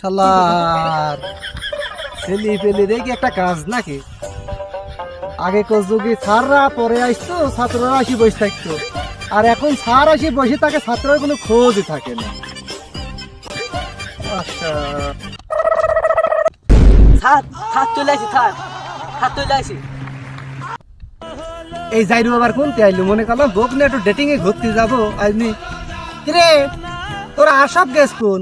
শালার ছেলে পেলে দেখি একটা কাজ নাকি আগে কচুকি স্যাররা পরে আসতো ছাত্ররা আসি বসে থাকতো আর এখন স্যার আসি বসে থাকে ছাত্রের কোনো খোঁজই থাকে না। আচ্ছা স্যার স্যার চলে আসি স্যার স্যার চলে আসি। এই যাইরু আবার কোনতে আইলু মনে করলাম বোক না একটু ডেটিং এ ঘুরতে যাবো আজনি কিরে তোরা আসব গেছ কোন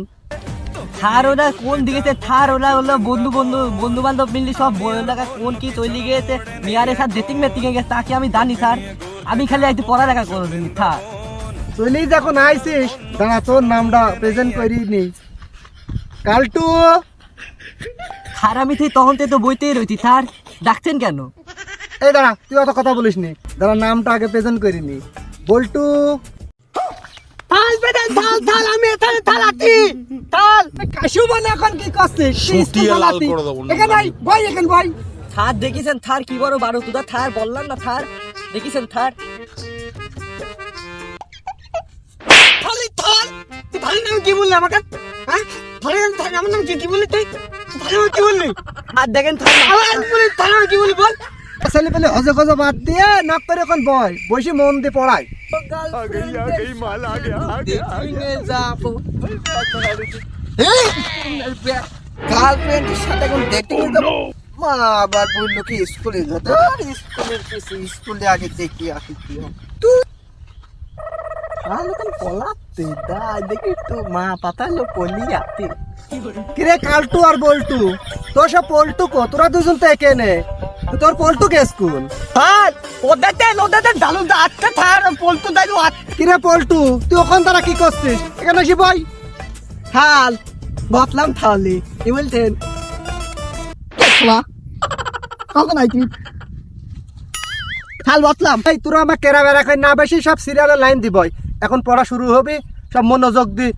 স্যার ওরা কোন দিকেছে স্যার ওরা হলো বন্ধু বান্ধব মিললি সব ওরা কোন কি তৈরি গিয়েছে মিয়ারে স্যার ডেটিং মেটিং এ গেছে তাকে আমি জানি স্যার আমি খালি একটু পড়ালেখা করবি স্যার তুই যখন আইছিস দাঁড়া তোর নামটা প্রেজেন্ট করি নি কালটু স্যার আমি তুই তখন তো বইতেই রইছি স্যার ডাকছেন কেন? এই দাঁড়া তুই অত কথা বলিস নি দাঁড়া নামটা আগে প্রেজেন্ট করি নি বল্টু থাল বেদান থাল থাল আমি এখানে থাল আছি থাল কাশু মানে এখন কি করছিস শুকিয়ে লাল করে দেবো না। এখানে আই ভাই এখানে ভাই থার দেখেছেন থার কি বড় বারো তুদা থার বললাম না থার দেখেছেন থার থালি থাল তুই থালি নাম কি বললি আমাকে হ্যাঁ থালি নাম থালি আমার নাম কি বললি তুই থালি নাম কি বললি আর দেখেন থার আমি বলি থালি নাম কি বললি বল ছেলে পেলে হজে গজে বাদ দিয়ে নাক করে এখন বয় বসে মন দিয়ে পড়াই গার্লফ্রেন্ডের সাথে এখন ডেটিং এ যাবো মা আবার বললো কি স্কুলে যেতে স্কুলের কিছু স্কুলে আগে দেখি আসি কি তুই পলাতে দা দেখি তো মা পাতালো পলি আতে কিরে কালটু আর বল্টু তোর সব পল্টু কো তোরা দুজন তো একে নে তোর পল্টু কে স্কুল থার ওদাতে ডালু দা আটটা থার পলতু দাইলো আট কিরে পল্টু তুই ওখান তারা কি করছিস এখানে আসি ভাই থাল বতলাম থালি কি বলছেন কখন আইছি থাল বতলাম এই তোরা আমার কেরা বেড়া খাই না বেশি সব সিরিয়ালে লাইন দিবই এখন পড়া শুরু হবে সব মনোযোগ দি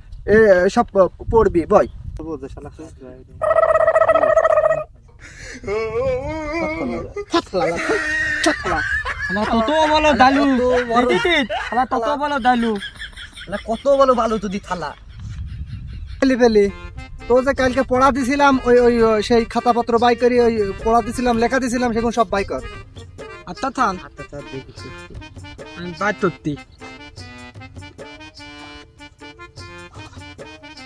সব পড়বি বই আমার কত বলো দালু আমার কত বলো দালু কত বলো ভালো তুই থালা পেলি পেলি তো যে কালকে পড়া দিছিলাম ওই ওই সেই খাতাপত্র বাই করি ওই পড়া দিছিলাম লেখা দিছিলাম সেগুলো সব বাই কর আচ্ছা থাল আমি বাদ করতি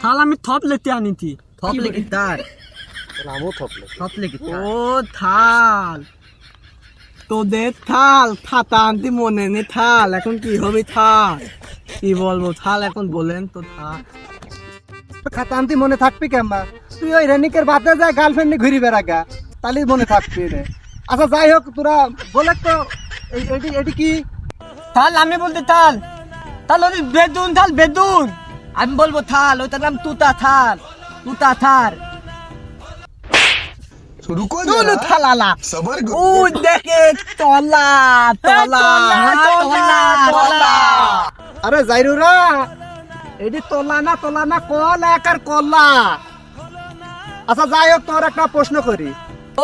থাল আমি থপ লেতে আনিছি থপ লেগে তার নামও থপলে থপ লেগে ও থাল তোদের থাল খাতা আনতে মনে নেই থাল এখন কি হবে থাল কি বলবো থাল এখন বলেন তো থাল খাতা আনতি মনে থাকবি কেমবা তুই ওই রেনিকের বাদে যা গার্লফ্রেন্ড নিয়ে ঘুরি বেড়াগা তাহলে মনে থাকবি রে আচ্ছা যাই হোক তোরা বলে তো এটি কি থাল আমি বলতে থাল থাল ওই বেদুন থাল বেদুন আমি বলবো থাল ওটার নাম তুতা থাল তুতা থার रुको দুলু থালালা सबर ও দেখে তলা তলা তলা তলা আরে যাইরুরা এটি তোলা না কলা একার কলা আচ্ছা যাই হোক তোর একটা প্রশ্ন করি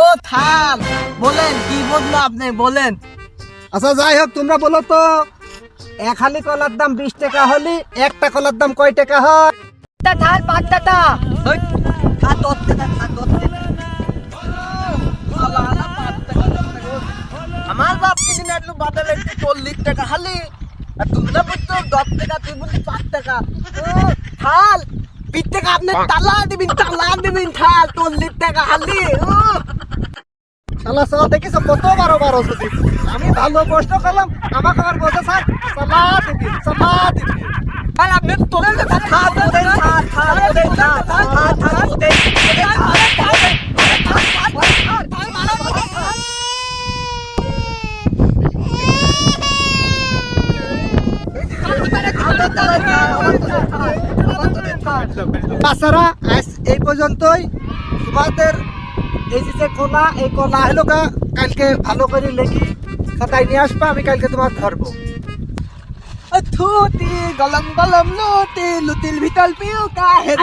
ও থাল বলেন কি বললো আপনি বলেন আচ্ছা যাই হোক তোমরা বলো তো এক হালি কলার দাম 20 টাকা হলে একটা কলার দাম কয় টাকা হয় থাল পাঁচটা ওই খা দশটা খা দশটা আমার বাপ কিদিন একটু বাজারে 40 টাকা হালি আর তোমরা বলছো 10 টাকা তুই বলছি 5 টাকা থাল 20 টাকা আপনি তালা দিবেন থাল 40 টাকা হালি শালা শালা দেখিস কত বারো যদি আমি ভালো প্রশ্ন করলাম আমাকে আবার বলতে স্যার সালা দিবি থাল আপনি তোলেন থাল বাচ্চারা আজ এই পর্যন্তই তোমাদের এই যে কলা এই কলা হলো কালকে ভালো করে লেখি খাতায় নিয়ে আসবা আমি কালকে তোমার ধরবো থুতি গলম লুতিল ভিতল পিউ কা হেড